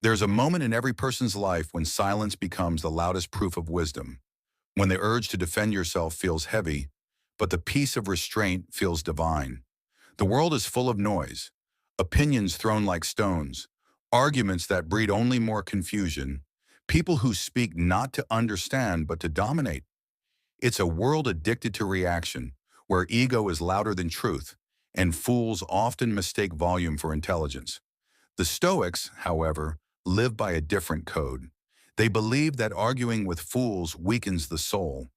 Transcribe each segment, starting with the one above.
There's a moment in every person's life when silence becomes the loudest proof of wisdom, when the urge to defend yourself feels heavy, but the peace of restraint feels divine. The world is full of noise, opinions thrown like stones, arguments that breed only more confusion, people who speak not to understand but to dominate. It's a world addicted to reaction, where ego is louder than truth, and fools often mistake volume for intelligence. The Stoics, however, live by a different code. They believe that arguing with fools weakens the soul.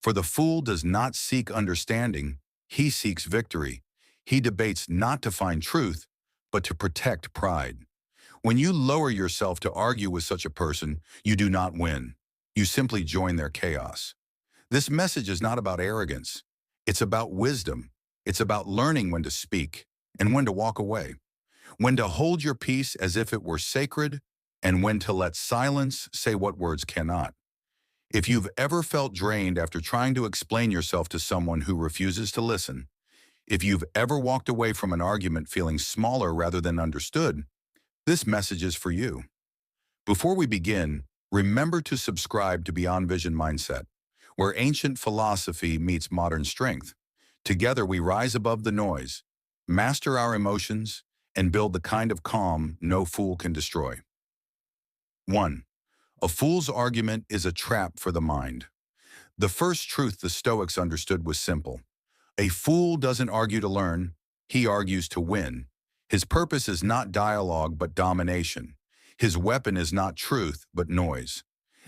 For the fool does not seek understanding, he seeks victory. He debates not to find truth, but to protect pride. When you lower yourself to argue with such a person, you do not win. You simply join their chaos. This message is not about arrogance. It's about wisdom. It's about learning when to speak and when to walk away, when to hold your peace as if it were sacred, and when to let silence say what words cannot. If you've ever felt drained after trying to explain yourself to someone who refuses to listen, if you've ever walked away from an argument feeling smaller rather than understood, this message is for you. Before we begin, remember to subscribe to Beyond Vision Mindset, where ancient philosophy meets modern strength. Together we rise above the noise, master our emotions, and build the kind of calm no fool can destroy. 1. A fool's argument is a trap for the mind. The first truth the Stoics understood was simple. A fool doesn't argue to learn, he argues to win. His purpose is not dialogue but domination. His weapon is not truth but noise.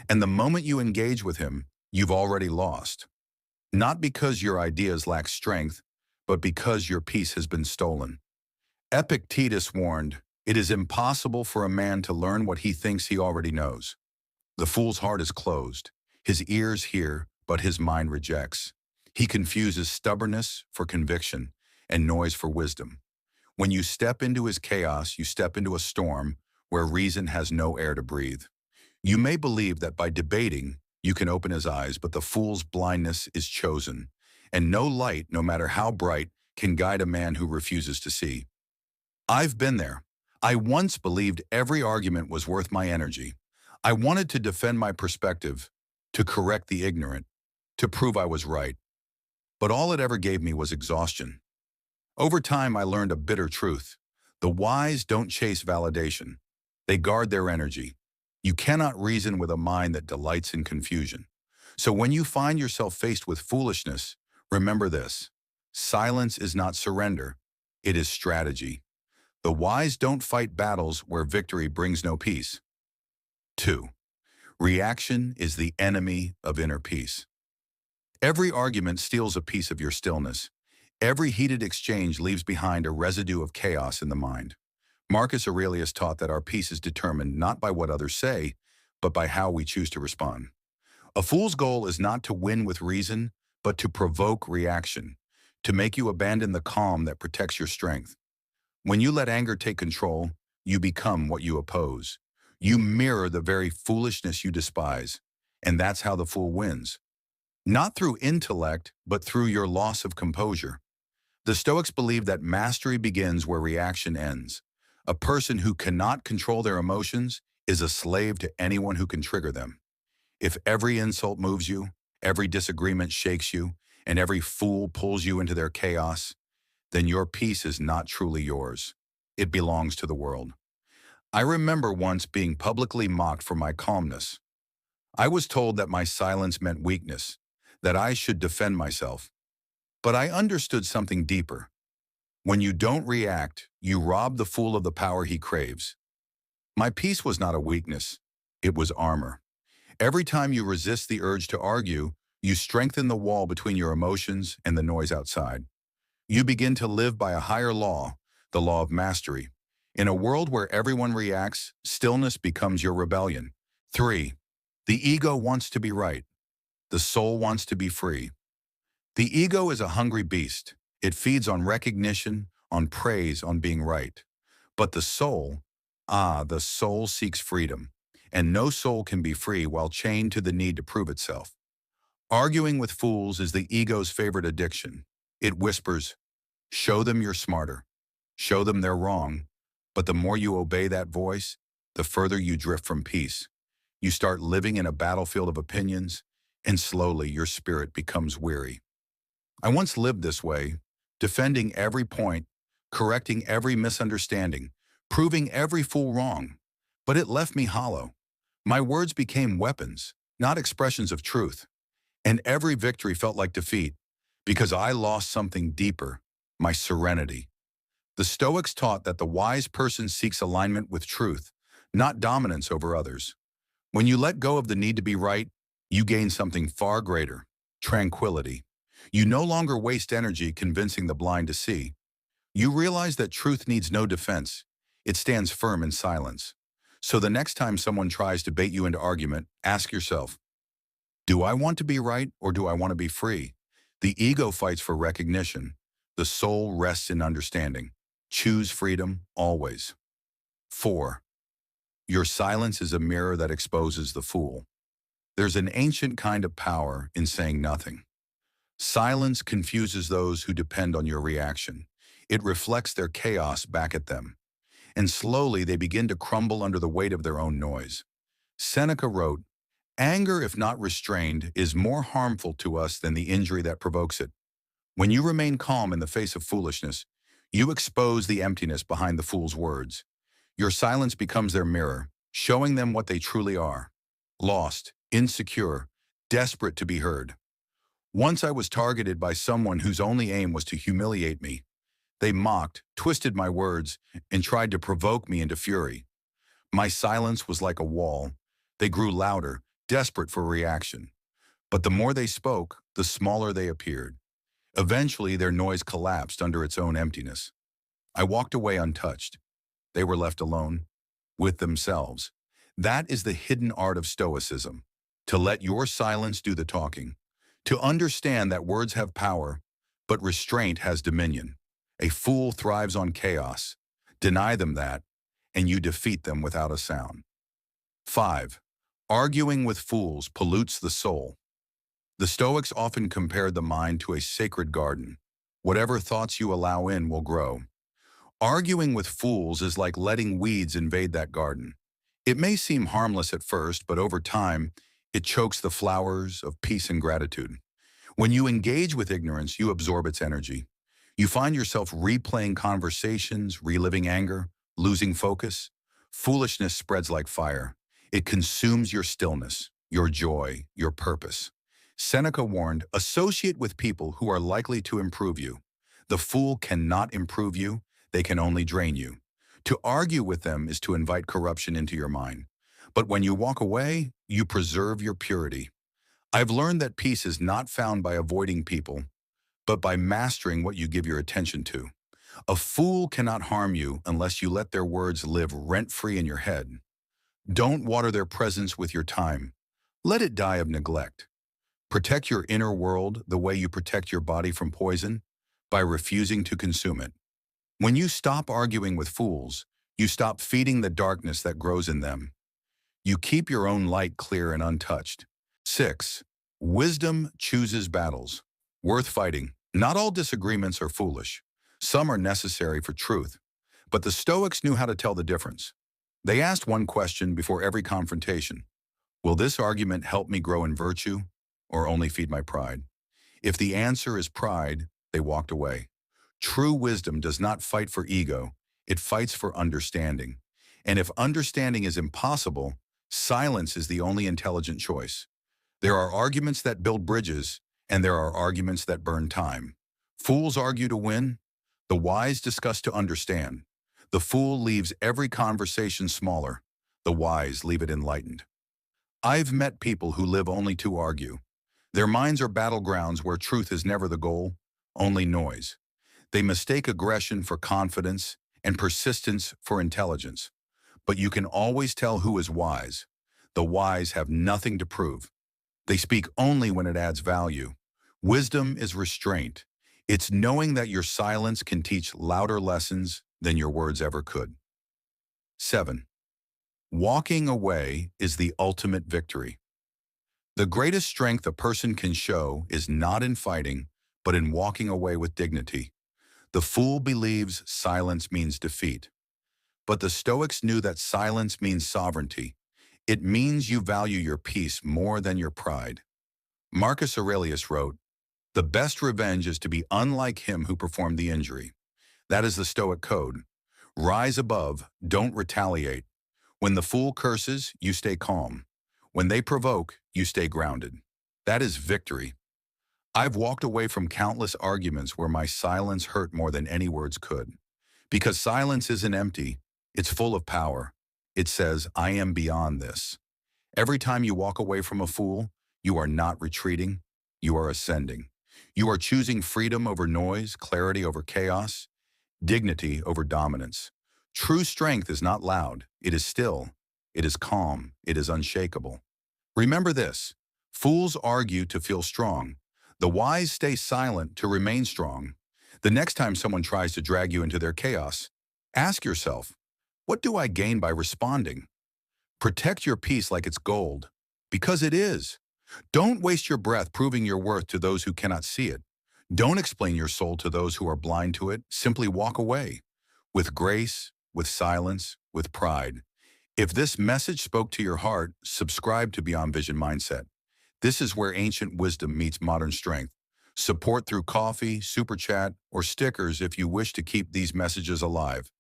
And the moment you engage with him, you've already lost. Not because your ideas lack strength, but because your peace has been stolen. Epictetus warned, "It is impossible for a man to learn what he thinks he already knows." The fool's heart is closed. His ears hear, but his mind rejects. He confuses stubbornness for conviction and noise for wisdom. When you step into his chaos, you step into a storm where reason has no air to breathe. You may believe that by debating, you can open his eyes, but the fool's blindness is chosen, and no light, no matter how bright, can guide a man who refuses to see. I've been there. I once believed every argument was worth my energy. I wanted to defend my perspective, to correct the ignorant, to prove I was right. But all it ever gave me was exhaustion. Over time, I learned a bitter truth. The wise don't chase validation. They guard their energy. You cannot reason with a mind that delights in confusion. So when you find yourself faced with foolishness, remember this: silence is not surrender, it is strategy. The wise don't fight battles where victory brings no peace. 2. Reaction is the enemy of inner peace. Every argument steals a piece of your stillness. Every heated exchange leaves behind a residue of chaos in the mind. Marcus Aurelius taught that our peace is determined not by what others say, but by how we choose to respond. A fool's goal is not to win with reason, but to provoke reaction, to make you abandon the calm that protects your strength. When you let anger take control, you become what you oppose. You mirror the very foolishness you despise, and that's how the fool wins. Not through intellect, but through your loss of composure. The Stoics believe that mastery begins where reaction ends. A person who cannot control their emotions is a slave to anyone who can trigger them. If every insult moves you, every disagreement shakes you, and every fool pulls you into their chaos, then your peace is not truly yours. It belongs to the world. I remember once being publicly mocked for my calmness. I was told that my silence meant weakness, that I should defend myself. But I understood something deeper. When you don't react, you rob the fool of the power he craves. My peace was not a weakness, it was armor. Every time you resist the urge to argue, you strengthen the wall between your emotions and the noise outside. You begin to live by a higher law, the law of mastery. In a world where everyone reacts, stillness becomes your rebellion. 3. The ego wants to be right. The soul wants to be free. The ego is a hungry beast. It feeds on recognition, on praise, on being right. But the soul seeks freedom, and no soul can be free while chained to the need to prove itself. Arguing with fools is the ego's favorite addiction. It whispers, "Show them you're smarter. Show them they're wrong." But the more you obey that voice, the further you drift from peace. You start living in a battlefield of opinions, and slowly your spirit becomes weary. I once lived this way, defending every point, correcting every misunderstanding, proving every fool wrong. But it left me hollow. My words became weapons, not expressions of truth. And every victory felt like defeat, because I lost something deeper, my serenity. The Stoics taught that the wise person seeks alignment with truth, not dominance over others. When you let go of the need to be right, you gain something far greater, tranquility. You no longer waste energy convincing the blind to see. You realize that truth needs no defense. It stands firm in silence. So the next time someone tries to bait you into argument, ask yourself, do I want to be right or do I want to be free? The ego fights for recognition. The soul rests in understanding. Choose freedom always. 4. Your silence is a mirror that exposes the fool. There's an ancient kind of power in saying nothing. Silence confuses those who depend on your reaction. It reflects their chaos back at them. And slowly they begin to crumble under the weight of their own noise. Seneca wrote, "Anger, if not restrained, is more harmful to us than the injury that provokes it." When you remain calm in the face of foolishness, you expose the emptiness behind the fool's words. Your silence becomes their mirror, showing them what they truly are: lost, insecure, desperate to be heard. Once I was targeted by someone whose only aim was to humiliate me. They mocked, twisted my words, and tried to provoke me into fury. My silence was like a wall. They grew louder, desperate for reaction. But the more they spoke, the smaller they appeared. Eventually, their noise collapsed under its own emptiness. I walked away untouched. They were left alone, with themselves. That is the hidden art of Stoicism, to let your silence do the talking, to understand that words have power, but restraint has dominion. A fool thrives on chaos. Deny them that, and you defeat them without a sound. 5. Arguing with fools pollutes the soul. The Stoics often compared the mind to a sacred garden. Whatever thoughts you allow in will grow. Arguing with fools is like letting weeds invade that garden. It may seem harmless at first, but over time, it chokes the flowers of peace and gratitude. When you engage with ignorance, you absorb its energy. You find yourself replaying conversations, reliving anger, losing focus. Foolishness spreads like fire. It consumes your stillness, your joy, your purpose. Seneca warned, associate with people who are likely to improve you. The fool cannot improve you, they can only drain you. To argue with them is to invite corruption into your mind. But when you walk away, you preserve your purity. I've learned that peace is not found by avoiding people, but by mastering what you give your attention to. A fool cannot harm you unless you let their words live rent-free in your head. Don't water their presence with your time. Let it die of neglect. Protect your inner world the way you protect your body from poison, by refusing to consume it. When you stop arguing with fools, you stop feeding the darkness that grows in them. You keep your own light clear and untouched. 6. Wisdom chooses battles worth fighting. Not all disagreements are foolish. Some are necessary for truth. But the Stoics knew how to tell the difference. They asked one question before every confrontation: will this argument help me grow in virtue, or only feed my pride? If the answer is pride, they walked away. True wisdom does not fight for ego, it fights for understanding. And if understanding is impossible, silence is the only intelligent choice. There are arguments that build bridges, and there are arguments that burn time. Fools argue to win. The wise discuss to understand. The fool leaves every conversation smaller. The wise leave it enlightened. I've met people who live only to argue. Their minds are battlegrounds where truth is never the goal, only noise. They mistake aggression for confidence and persistence for intelligence. But you can always tell who is wise. The wise have nothing to prove. They speak only when it adds value. Wisdom is restraint. It's knowing that your silence can teach louder lessons than your words ever could. 7. Walking away is the ultimate victory. The greatest strength a person can show is not in fighting, but in walking away with dignity. The fool believes silence means defeat. But the Stoics knew that silence means sovereignty. It means you value your peace more than your pride. Marcus Aurelius wrote, "The best revenge is to be unlike him who performed the injury." That is the Stoic code. Rise above, don't retaliate. When the fool curses, you stay calm. When they provoke, you stay grounded. That is victory. I've walked away from countless arguments where my silence hurt more than any words could. Because silence isn't empty, it's full of power. It says, I am beyond this. Every time you walk away from a fool, you are not retreating, you are ascending. You are choosing freedom over noise, clarity over chaos, dignity over dominance. True strength is not loud, it is still, it is calm, it is unshakable. Remember this, fools argue to feel strong. The wise stay silent to remain strong. The next time someone tries to drag you into their chaos, ask yourself, what do I gain by responding? Protect your peace like it's gold, because it is. Don't waste your breath proving your worth to those who cannot see it. Don't explain your soul to those who are blind to it. Simply walk away. With grace, with silence, with pride. If this message spoke to your heart, subscribe to Beyond Vision Mindset. This is where ancient wisdom meets modern strength. Support through coffee, super chat, or stickers if you wish to keep these messages alive.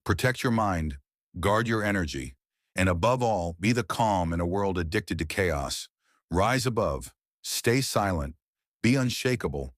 Protect your mind, guard your energy, and above all, be the calm in a world addicted to chaos. Rise above, stay silent, be unshakable,